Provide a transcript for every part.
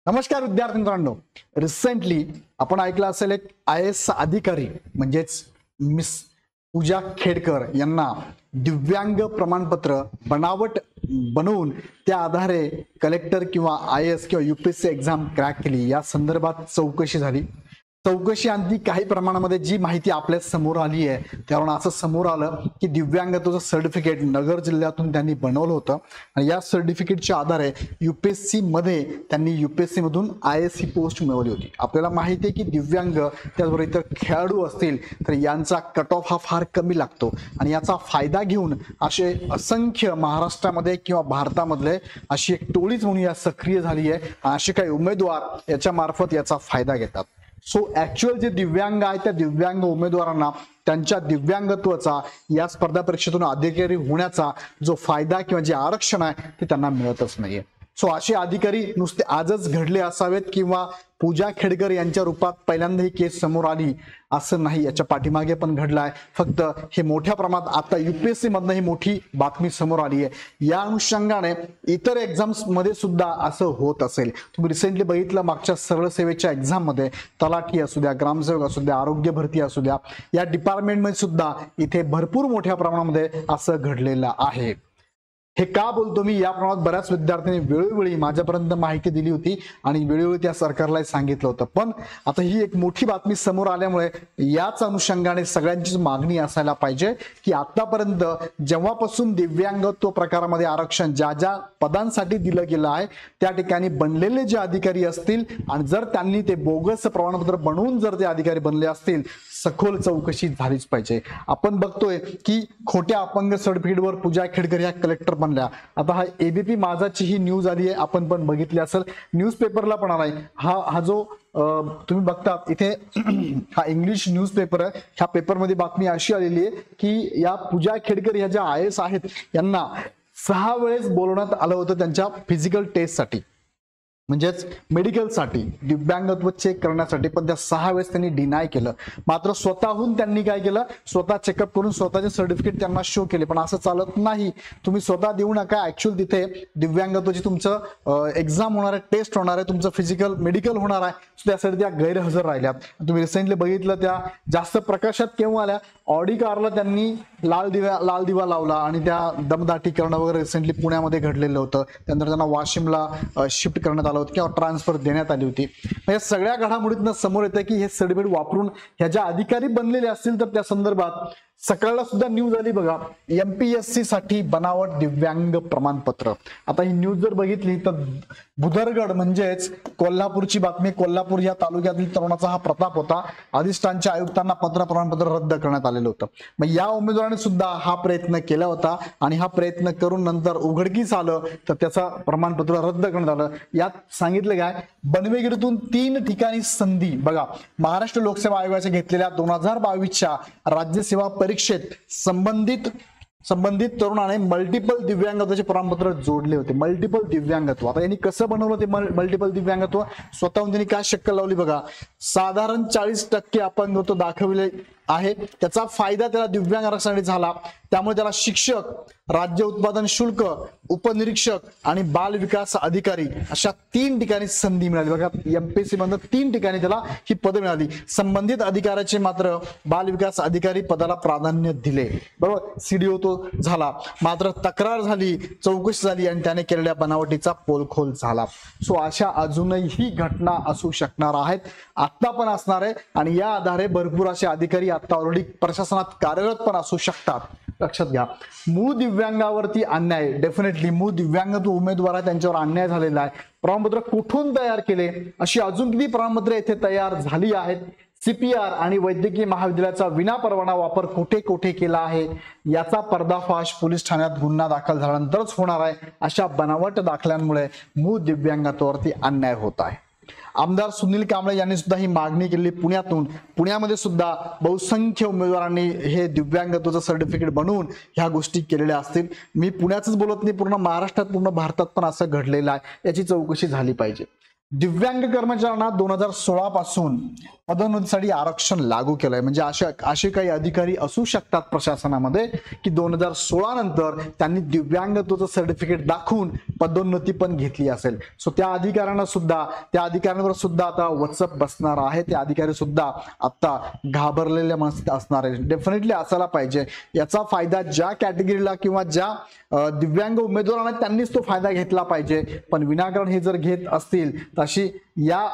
नमस्कार विद्यार्थी मित्रांनो, रिसेंटली आपण ऐकलं असेल एक IAS अधिकारी म्हणजेच मिस पूजा खेडकर यांना दिव्यांग प्रमाणपत्र बनावट बनवून त्या आधारे कलेक्टर किंवा IAS किंवा UPSC एक्झाम क्रॅक केली। या संदर्भात चौकशी झाली। चौकशी अंती काही प्रमाणामध्ये जी माहिती आपल्या समोर आली आहे त्यावरून असं समोर आलं की दिव्यांगत्वाचं सर्टिफिकेट नगर जिल्ह्यातून त्यांनी बनवलं होतं आणि या सर्टिफिकेटच्या आधारे UPSC मध्ये त्यांनी UPSC मधून IAS ही पोस्ट मिळवली होती। आपल्याला माहिती आहे की दिव्यांग त्याचबरोबर इतर खेळाडू असतील तर यांचा कट ऑफ हा फार कमी लागतो आणि याचा फायदा घेऊन असे असंख्य महाराष्ट्रामध्ये किंवा भारतामधले अशी एक टोळीच म्हणून या सक्रिय झाली आहे। असे काही उमेदवार याच्या मार्फत याचा फायदा घेतात। सो ऍक्च्युअल जे दिव्यांग आहे त्या दिव्यांग उमेदवारांना त्यांच्या दिव्यांगत्वाचा या स्पर्धा परीक्षेतून अधिकारी होण्याचा जो फायदा किंवा जे आरक्षण आहे ते त्यांना मिळतच नाहीये। सो असे अधिकारी नुसते आजच घडले असावेत किंवा पूजा खेडकर यांच्या रूपात पहिल्यांदा ही केस समोर आली असं नाही, याच्या पाठीमागे पण घडलाय। फक्त हे मोठ्या प्रमाणात आता UPSC मधनं ही मोठी बातमी समोर आली आहे। या अनुषंगाने इतर एक्झाम्स मध्ये सुद्धा असं होत असेल। तुम्ही रिसेंटली बघितलं मागच्या सरळ सेवेच्या एक्झाम मध्ये तलाठी असू द्या, ग्रामसेवक असू द्या, आरोग्य भरती असू द्या, या डिपार्टमेंटमध्ये सुद्धा इथे भरपूर मोठ्या प्रमाणामध्ये असं घडलेलं आहे। हे का बोलतो मी, या प्रमाणात बऱ्याच विद्यार्थ्यांनी वेळोवेळी माझ्यापर्यंत माहिती दिली होती आणि वेळोवेळी त्या सरकारला सांगितलं होतं। पण आता ही एक मोठी बातमी समोर आल्यामुळे याच अनुषंगाने सगळ्यांचीच मागणी असायला पाहिजे की आतापर्यंत जेव्हापासून दिव्यांगत्व प्रकारामध्ये आरक्षण ज्या ज्या पदांसाठी दिलं गेलं आहे त्या ठिकाणी बनलेले जे अधिकारी असतील आणि जर त्यांनी ते बोगस प्रमाणपत्र बनवून जर ते अधिकारी बनले असतील सखोल चौकशी झालीच पाहिजे। आपण बघतोय की खोट्या अपंग सर्टिफिकेटवर पूजा खेडकर ह्या कलेक्टर बनल्या। आता हा ABP माझाची ही न्यूज आली आहे, आपण पण बघितली असेल, न्यूजपेपरला पण आलाय। हा जो तुम्ही बघता इथे हा इंग्लिश न्यूजपेपर आहे। ह्या पेपरमध्ये बातमी अशी आलेली आहे की या पूजा खेडकर ह्या ज्या IAS आहेत यांना 6 वेळेस बोलवण्यात आलं होतं त्यांच्या फिजिकल टेस्टसाठी, म्हणजेच मेडिकलसाठी दिव्यांगत्व चेक करण्यासाठी, पण त्या 6 वेळेस त्यांनी डिनाय केलं। मात्र स्वतःहून त्यांनी काय केलं, स्वतः चेकअप करून स्वतःचे सर्टिफिकेट त्यांना शो केले। पण असं चालत नाही, तुम्ही स्वतः देऊ नका। ऍक्च्युअल तिथे दिव्यांगत्वाची तुमचं एक्झाम होणार आहे, टेस्ट होणार आहे, तुमचं फिजिकल मेडिकल होणार आहे, त्यासाठी त्या गैरहजर राहिल्या। तुम्ही रिसेंटली बघितलं त्या जास्त प्रकाशात केव्हा आल्या, ऑडी कारला त्यांनी लाल दिवा लावला आणि त्या दमदाटी करणं वगैरे रिसेंटली पुण्यामध्ये घडलेलं होतं। त्यानंतर त्यांना वाशिमला शिफ्ट करण्यात आलं होतं किंवा ट्रान्सफर देण्यात आली होती। या सगळ्या घडामोडीतनं समोर येतं की हे सर्टिफिकेट वापरून ह्या ज्या अधिकारी बनलेले असतील तर त्या संदर्भात सकाळला सुद्धा न्यूज आली बघा, MPSC साठी बनावट दिव्यांग प्रमाणपत्र। आता ही न्यूज जर बघितली तर भुदरगड म्हणजेच कोल्हापूरची बातमी, कोल्हापूर या तालुक्यातील तरुणाचा हा प्रताप होता। अधिष्ठानच्या आयुक्तांना प्रमाणपत्र रद्द करण्यात आलेलं होतं। मग या उमेदवाराने सुद्धा हा प्रयत्न केला होता आणि हा प्रयत्न करून नंतर उघडकीस आलं तर त्याचा प्रमाणपत्र रद्द करण्यात आलं। यात सांगितलं काय, बनवेगिरीतून 3 ठिकाणी संधी बघा, महाराष्ट्र लोकसेवा आयोगाच्या घेतलेल्या 2022च्या राज्यसेवा परीक्षेत संबंधित तरुणाने मल्टिपल दिव्यांगत्वाचे प्रमाणपत्र जोडले होते। मल्टिपल दिव्यांगत्व, आता यांनी कसं बनवलं ते मल्टिपल दिव्यांगत्व, स्वतःहून त्यांनी काय शक्कल लावली बघा, साधारण 40% अपंगत्व दाखविले आहे, त्याचा फायदा त्याला दिव्यांग आरक्षणासाठी झाला। त्यामुळे त्याला शिक्षक, राज्य उत्पादन शुल्क, उपनिरीक्षक आणि बाल विकास अधिकारी अशा 3 ठिकाणी संधी मिळाली बघा। MPSC मधून 3 ठिकाणी त्याला ही पदं मिळाली। संबंधित अधिकाऱ्याचे मात्र बाल विकास अधिकारी पदाला प्राधान्य दिले, बरोबर। CDO तो झाला, मात्र तक्रार झाली, चौकशी झाली आणि त्याने केलेल्या बनावटीचा पोलखोल झाला। सो अशा अजूनही घटना असू शकणार आहेत, आता पण असणार आहे आणि या आधारे भरपूर असे अधिकारी आता ऑलरेडी प्रशासनात कार्यरत पण असू शकतात। लक्षात घ्या, मूळ दिव्यांगावरती अन्याय, डेफिनेटली मूळ दिव्यांग उमेदवार आहे त्यांच्यावर अन्याय झालेला आहे। प्रमाणपत्र कुठून तयार केले, अशी अजून किती प्रमाणपत्र येथे तयार झाली आहेत, CPR आणि वैद्यकीय महाविद्यालयाचा विनापरवाना वापर कुठे कुठे केला आहे याचा पर्दाफाश पोलीस ठाण्यात गुन्हा दाखल झाल्यानंतरच होणार आहे। अशा बनावट दाखल्यांमुळे मूळ दिव्यांगात्वावरती अन्याय होत आहे। आमदार सुनील कांबळे यांनी सुद्धा ही मागणी केली पुण्यातून। पुण्यामध्ये सुद्धा बहुसंख्य उमेदवारांनी हे दिव्यांगत्वाचं सर्टिफिकेट बनवून ह्या गोष्टी केलेल्या असतील। मी पुण्याचंच बोलत नाही, पूर्ण महाराष्ट्रात, पूर्ण भारतात पण असं घडलेलं आहे, याची चौकशी झाली पाहिजे। दिव्यांग कर्मचाऱ्यांना 2016 पासून पदोन्नतीसाठी आरक्षण लागू केलंय. म्हणजे असे काही अधिकारी असू शकतात प्रशासनामध्ये की 2016 नंतर त्यांनी दिव्यांगत्वाचं सर्टिफिकेट दाखवून पदोन्नती पण घेतली असेल. सो त्या अधिकाऱ्यांवर सुद्धा आता वचप बसणार आहे. त्या अधिकारी सुद्धा आता घाबरलेल्या मनस्थितीत असणार आहे. डेफिनेटली असायला पाहिजे. याचा फायदा ज्या कॅटेगरीला किंवा ज्या दिव्यांग उमेदवारांना त्यांनीच तो फायदा घेतला पाहिजे. पण विनाकारण हे जर घेत असतील तशी या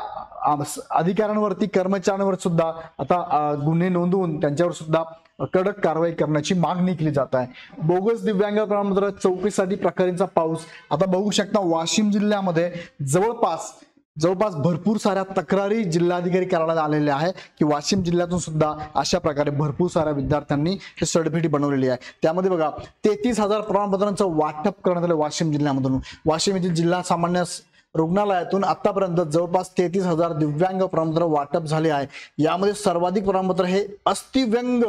अधिकाऱ्यांवरती कर्मचाऱ्यांवर सुद्धा आता गुन्हे नोंदवून त्यांच्यावर सुद्धा कडक कारवाई करण्याची मागणी केली जात आहे. बोगस दिव्यांग प्रमाणपत्र चौकशीसाठी प्रकरणचा पाऊस आता बघू शकता. वाशिम जिल्ह्यामध्ये जवळपास भरपूर साऱ्या तक्रारी जिल्हाधिकारी कार्यालयात आलेल्या आहे की वाशिम जिल्ह्यातून सुद्धा अशा प्रकारे भरपूर साऱ्या विद्यार्थ्यांनी हे सर्टिफिकेट बनवलेली आहे. त्यामध्ये बघा 33,000 प्रमाणपत्रांचं वाटप करण्यात आलं वाशिम जिल्ह्यामधून. वाशिम येथील जिल्हा सामान्य रुग्णालयातून आतापर्यंत जवळपास 33,000 दिव्यांग प्रमाणपत्र वाटप झाले आहे. यामध्ये सर्वाधिक प्रमाणपत्र हे अस्थिव्यंग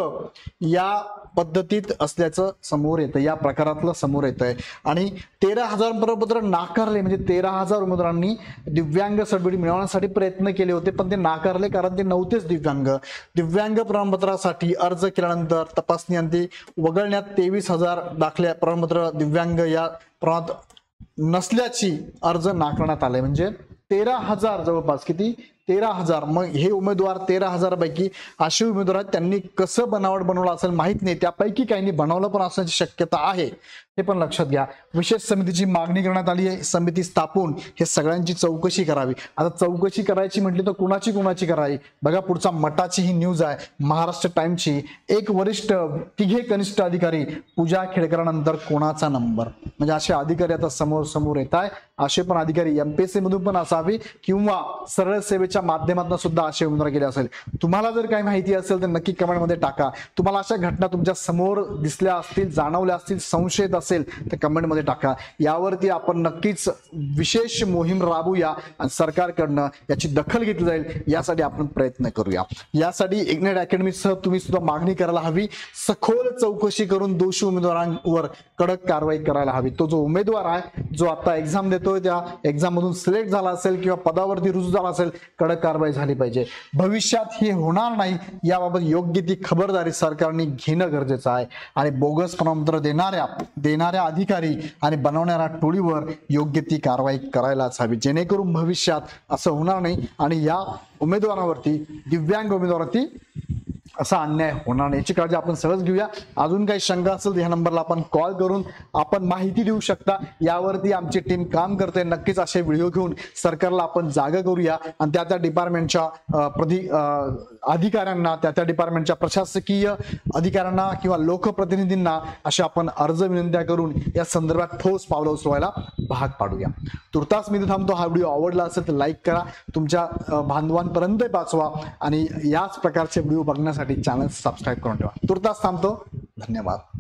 या पद्धतीत असल्याचं समोर येतं, या प्रकारातलं समोर येत आहे. आणि 13,000 प्रमाणपत्र नाकारले. म्हणजे 13,000 उमेदवारांनी दिव्यांग सर्टिफिकेट मिळवण्यासाठी प्रयत्न केले होते पण ते नाकारले कारण ते नव्हतेच दिव्यांग. दिव्यांग प्रमाणपत्रासाठी अर्ज केल्यानंतर तपासणी अंती वगळण्यात 23,000 दाखले प्रमाणपत्र दिव्यांग या प्रमाणात नसल्याची अर्ज नाकारण्यात आले. म्हणजे 13,000 जवळपास किती 13,000. मग हे उमेदवार 13,000 पैकी असे उमेदवार आहेत त्यांनी कसं बनावट बनवलं असेल माहित नाही. त्यापैकी काहींनी बनवलं पण असण्याची शक्यता आहे, हे पण लक्षात घ्या. विशेष समितीची मागणी करण्यात आली आहे. समिती स्थापून हे सगळ्यांची चौकशी करावी. आता चौकशी करायची म्हटली तर कुणाची करावी बघा. पुढचा मटाची ही न्यूज आहे महाराष्ट्र टाइम्सची. एक वरिष्ठ तिघे कनिष्ठ अधिकारी पूजा खेडकरांनंतर कोणाचा नंबर. म्हणजे असे अधिकारी आता समोर येत आहे. असे पण अधिकारी एमपीएससी मधून पण असावे किंवा सरळ सेवेच्या माध्यमातून सुद्धा असे उमेदवार केले असेल. तुम्हाला जर काही माहिती असेल तर नक्की कमेंटमध्ये टाका. तुम्हाला अशा घटना तुमच्या समोर दिसल्या असतील, जाणवल्या असतील, संशयित असेल तर कमेंटमध्ये टाका. यावरती आपण नक्कीच विशेष मोहीम राबवूया आणि सरकारकडनं याची दखल घेतली जाईल यासाठी आपण प्रयत्न करूया. यासाठी इग्नाइट अकॅडमीसह तुम्ही सुद्धा मागणी करायला हवी. सखोल चौकशी करून दोषी उमेदवारांवर कडक कारवाई करायला हवी. तो जो उमेदवार आहे जो आता एक्झाम देतोय त्या एक्झाम मधून सिलेक्ट झाला असेल किंवा पदावरती रुजू झाला असेल कडक कारवाई झाली पाहिजे. भविष्यात हे होणार नाही याबाबत योग्य ती खबरदारी सरकारने घेणं गरजेचं आहे. आणि बोगस प्रमाणपत्र देणाऱ्या अधिकारी आणि बनवणाऱ्या टोळीवर योग्य ती कारवाई करायलाच हवी जेणेकरून भविष्यात असं होणार नाही आणि या उमेदवारावरती दिव्यांग उमेदवारावरती असा अन्याय होणार नाही याची काळजी आपण सहज घेऊया. अजून काही शंका असेल तर ह्या नंबरला आपण कॉल करून आपण माहिती देऊ शकता. यावरती आमची टीम काम करते. नक्कीच असे व्हिडिओ घेऊन सरकारला आपण जागा करूया आणि त्या डिपार्टमेंटच्या अधिकाऱ्यांना त्या डिपार्टमेंटच्या प्रशासकीय अधिकाऱ्यांना किंवा लोकप्रतिनिधींना अशा आपण अर्ज विनंत्या करून या संदर्भात ठोस पावलं उचलवायला भाग पाडूया. तुर्तास मी थांबतो. हा व्हिडिओ आवडला असेल तर लाईक करा, तुमच्या बांधवांपर्यंत पाचवा आणि याच प्रकारचे व्हिडिओ बघण्यासाठी चॅनल सबस्क्राईब करून ठेवा. तुर्तास थांबतो. धन्यवाद.